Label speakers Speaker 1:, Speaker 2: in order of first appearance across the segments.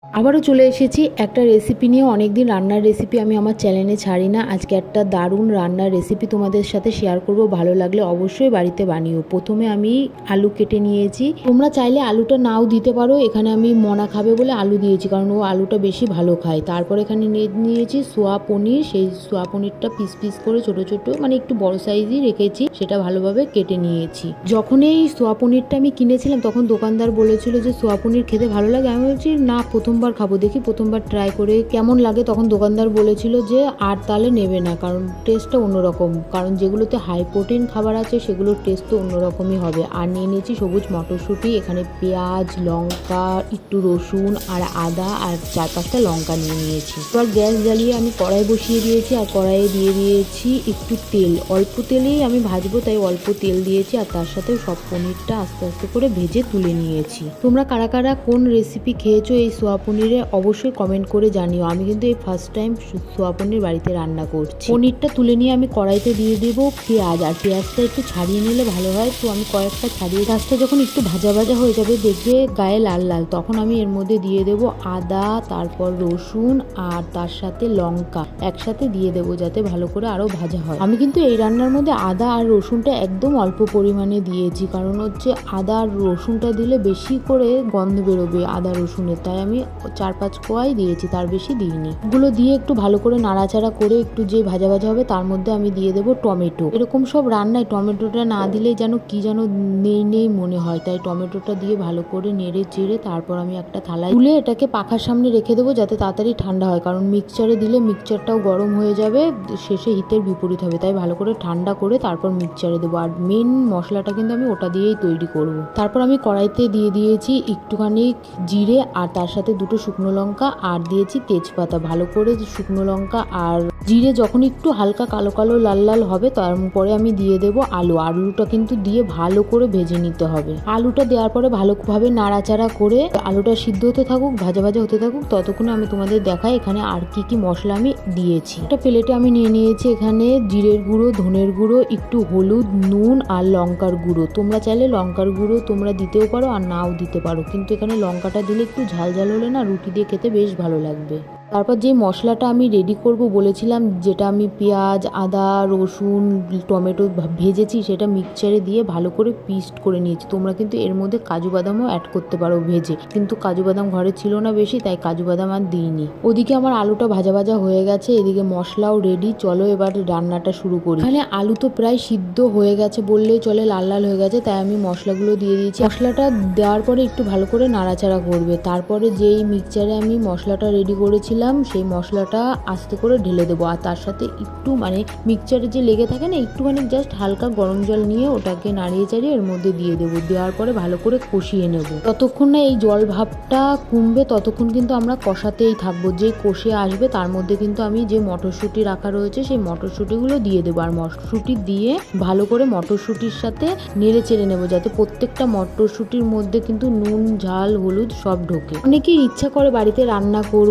Speaker 1: আবারও চলে এসেছি একটা রেসিপি নিয়ে। অনেকদিন রান্নার রেসিপি আমি আমার চ্যানেলে ছাড়ি না। আজকে একটা দারুণ রান্নার রেসিপি তোমাদের সাথে শেয়ার করব। ভালো লাগলে অবশ্যই বাড়িতে বানিও। প্রথমে আমি আলু কেটে নিয়েছি। তোমরা চাইলে আলুটা নাও দিতে পারো। এখানে আমি মনা খাবে বলে আলু দিয়েছি, কারণ ও আলুটা বেশি ভালো খায়। তারপর এখানে নিয়েছি সোয়া পনির। সেই সোয়া পনিরটা পিস পিস করে ছোট ছোট, মানে একটু বড় সাইজই রেখেছি, সেটা ভালোভাবে কেটে নিয়েছি। যখন এই সোয়া পনিরটা আমি কিনেছিলাম তখন দোকানদার বলেছিল যে সোয়া পনির খেতে ভালো লাগে। আমি বলছি না, প্রথমবার খাবো, দেখি প্রথমবার ট্রাই করে কেমন লাগে। তখন দোকানদার বলেছিল যে আর তাহলে নেবে না, কারণ টেস্টটা অন্যরকম, কারণ যেগুলোতে হাই প্রোটিন খাবার আছে সেগুলোর টেস্ট তো অন্যরকমই হবে। আর নিয়ে নিয়েছি সবুজ মটরশুঁটি, এখানে পেঁয়াজ, লঙ্কা, একটু রসুন আর আদা আর 4-5টা লঙ্কা নিয়ে নিয়েছি। এবার গ্যাস জ্বালিয়ে আমি কড়াই বসিয়ে দিয়েছি, আর কড়াইয়ে দিয়ে দিয়েছি একটু তেল। অল্প তেলেই আমি ভাজবো, তাই অল্প তেল দিয়েছি। আর তার সাথে সব পনিরটা আস্তে আস্তে করে ভেজে তুলে নিয়েছি। তোমরা কারা কারা কোন রেসিপি খেয়েছো এই সোয়া পনিরে অবশ্যই কমেন্ট করে জানিও। আমি কিন্তু এই ফার্স্ট টাইম সোয়া পনির বাড়িতে রান্না করছি। পনিরটা তুলে নিয়ে আমি কড়াইতে দিয়ে দেবো পেঁয়াজ, আর পেঁয়াজটা একটু ছাড়িয়ে নিলে ভালো হয়। তো আমি কয়েকটা ছাড়িয়ে, পেঁয়াজটা যখন একটু ভাজা ভাজা হয়ে যাবে, দেখবে গায়ে লাল লাল, তখন আমি এর মধ্যে দিয়ে দেবো আদা, তারপর রসুন আর তার সাথে লঙ্কা একসাথে দিয়ে দেবো, যাতে ভালো করে আরো ভাজা হয়। আমি কিন্তু এই রান্নার মধ্যে আদা আর রসুনটা একদম অল্প পরিমাণে দিয়েছি, কারণ হচ্ছে আদা আর রসুনটা দিলে বেশি করে গন্ধ বেরোবে আদা রসুনের, তাই আমি 4-5 কোয়াই দিয়েছি, তার বেশি দিইনি। এগুলো দিয়ে একটু ভালো করে নাড়াচাড়া করে একটু যে ভাজা ভাজা হবে তার মধ্যে আমি দিয়ে দেবো টমেটো। এরকম সব রান্নায় টমেটোটা না দিলে যেন কি যেন নেই নেই মনে হয়, তাই টমেটোটা দিয়ে ভালো করে নেড়ে চেড়ে তারপর আমি একটা থালায় তুলে এটাকে পাখার সামনে রেখে দেবো, যাতে তাড়াতাড়ি ঠান্ডা হয়, কারণ মিক্সচারে দিলে মিক্সচারটাও গরম হয়ে যাবে, শেষে হিতের বিপরীত হবে। তাই ভালো করে ঠান্ডা করে তারপর মিক্সচারে দেবো। আর মেন মশলাটা কিন্তু আমি ওটা দিয়েই তৈরি করব। তারপর আমি কড়াইতে দিয়ে দিয়েছি একটুখানি জিরে, আর তার সাথে 2টো শুকনো লঙ্কা, আর দিয়েছি তেজপাতা। ভালো করে শুকনো লঙ্কা আর জিরে যখন একটু হালকা কালো কালো লাল লাল হবে, তারপরে আমি দিয়ে দেবো আলু। আলুটা কিন্তু দিয়ে ভালো করে ভেজে নিতে হবে। আলুটা দেওয়ার পরে ভালোভাবে নাড়াচাড়া করে আলুটা সিদ্ধ হতে থাকুক, ভাজা ভাজা হতে থাকুক, ততক্ষণে আমি তোমাদের দেখাই এখানে আর কি কি মশলা আমি দিয়েছি। একটা প্লেটে আমি নিয়ে নিয়েছি এখানে জিরের গুঁড়ো, ধনের গুঁড়ো, একটু হলুদ, নুন আর লঙ্কার গুঁড়ো। তোমরা চাইলে লঙ্কার গুঁড়ো তোমরা দিতেও পারো আর নাও দিতে পারো, কিন্তু এখানে লঙ্কাটা দিলে একটু ঝাল ঝাল হলে না রুটি দিয়ে খেতে বেশ ভালো লাগবে। তারপর যে মশলাটা আমি রেডি করব বলেছিলাম, যেটা আমি পেঁয়াজ, আদা, রসুন, টমেটো ভেজেছি, সেটা মিক্সচারে দিয়ে ভালো করে পিস্ট করে নিয়েছি। তোমরা কিন্তু এর মধ্যে কাজু বাদামও অ্যাড করতে পারো ভেজে, কিন্তু কাজু বাদাম ঘরে ছিল না বেশি, তাই কাজু বাদাম আর দিইনি। ওদিকে আমার আলুটা ভাজা ভাজা হয়ে গেছে, এদিকে মশলাও রেডি। চলো এবার রান্নাটা শুরু করি। এখানে আলু তো প্রায় সিদ্ধ হয়ে গেছে বললেই চলে, লাল লাল হয়ে গেছে, তাই আমি মশলাগুলো দিয়ে দিয়েছি। মশলাটা দেওয়ার পরে একটু ভালো করে নাড়াচাড়া করবে। তারপরে যেই মিক্সচারে আমি মশলাটা রেডি করেছি সেই মশলাটা আস্তে করে ঢেলে দেবো, আর তার সাথে একটু মানে মিক্সচারে যে লেগে থাকে না, একটুখানি জাস্ট হালকা গরম জল নিয়ে ওটাকে নাড়িয়ে চাড়িয়ে এর মধ্যে দিয়ে দেবো। দেওয়ার পরে ভালো করে কষিয়ে নেব। ততক্ষণ না এই জল ভাবটা কমবে ততক্ষণ কিন্তু আমরা কষাতেই থাকবো। যে কষে আসবে তার মধ্যে কিন্তু আমি যে মটরশুঁটি রাখা রয়েছে সেই মটরশুঁটিগুলো দিয়ে দেবো, আর মটরশুঁটি দিয়ে ভালো করে মটরশুঁটির সাথে নেড়ে চেড়ে নেবো, যাতে প্রত্যেকটা মটরশুঁটির মধ্যে কিন্তু নুন, ঝাল, হলুদ সব ঢোকে। অনেকেই ইচ্ছা করে বাড়িতে রান্না করে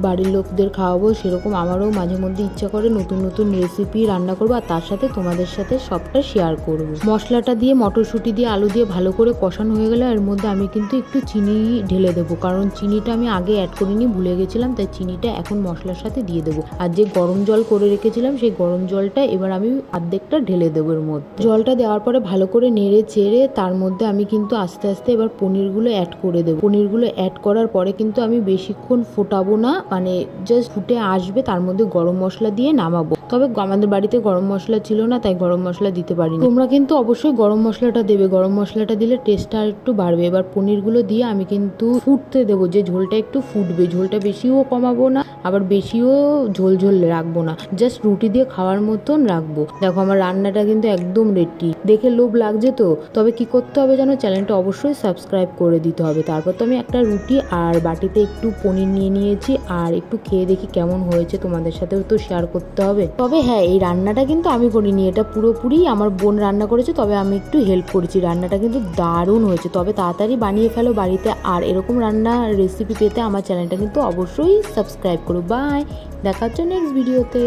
Speaker 1: বাড়ির লোকদের খাওয়াবো, সেরকম আমারও মাঝে মধ্যে ইচ্ছা করে নতুন নতুন রেসিপি রান্না করবো, আর তার সাথে তোমাদের সাথে সবটা শেয়ার করবো। মশলাটা দিয়ে মটরশুঁটি দিয়ে আলু দিয়ে ভালো করে কষানো হয়ে গেলে এর মধ্যে আমি কিন্তু একটু চিনি ঢেলে দেবো, কারণ চিনিটা আমি আগে অ্যাড করিনি, ভুলে গেছিলাম, তাই চিনিটা এখন মশলার সাথে দিয়ে দেবো। আর যে গরম জল করে রেখেছিলাম সেই গরম জলটা এবার আমি অর্ধেকটা ঢেলে দেবো এর মধ্যে। জলটা দেওয়ার পরে ভালো করে নেড়ে চেড়ে তার মধ্যে আমি কিন্তু আস্তে আস্তে এবার পনিরগুলো অ্যাড করে দেবো। পনিরগুলো অ্যাড করার পরে কিন্তু আমি বেশিক্ষণ ফোটাবো না, মানে জাস্ট ফুটে আসবে, তার মধ্যে গরম মশলা দিয়ে নামাবো। তবে আমাদের বাড়িতে গরম মশলা ছিল না, তাই গরম মশলা দিতে পারিনি। তোমরা কিন্তু অবশ্যই গরম মশলাটা দেবে, গরম মশলাটা দিলে টেস্টটা আর একটু বাড়বে। এবার পনিরগুলো দিয়ে আমি কিন্তু ফুটতে দেবো, যে ঝোলটা একটু ফুটবে। ঝোলটা বেশিও কমাবো না, আবার বেশিও ঝোল ঝোল রাখবো না, জাস্ট রুটি দিয়ে খাওয়ার মতন রাখবো। দেখো আমার রান্নাটা কিন্তু একদম রেডি। দেখে লোভ লাগছে তো? তবে কি করতে হবে জানো? চ্যানেলটা অবশ্যই সাবস্ক্রাইব করে দিতে হবে। তারপর তো আমি একটা রুটি আর বাটিতে একটু পনির নিয়ে নিয়েছি, আর একটু খেয়ে দেখি কেমন হয়েছে, তোমাদের সাথেও তো শেয়ার করতে হবে। তবে হ্যাঁ, এই রান্নাটা কিন্তু আমি করিনি, এটা পুরোপুরি আমার বোন রান্না করেছে, তবে আমি একটু হেল্প করেছি। রান্নাটা কিন্তু দারুণ হয়েছে। তবে তাড়াতাড়ি বানিয়ে ফেলো বাড়িতে, আর এরকম রান্না রেসিপি পেতে আমার চ্যানেলটা কিন্তু অবশ্যই সাবস্ক্রাইব করো। বাই, দেখা হচ্ছে নেক্সট ভিডিওতে।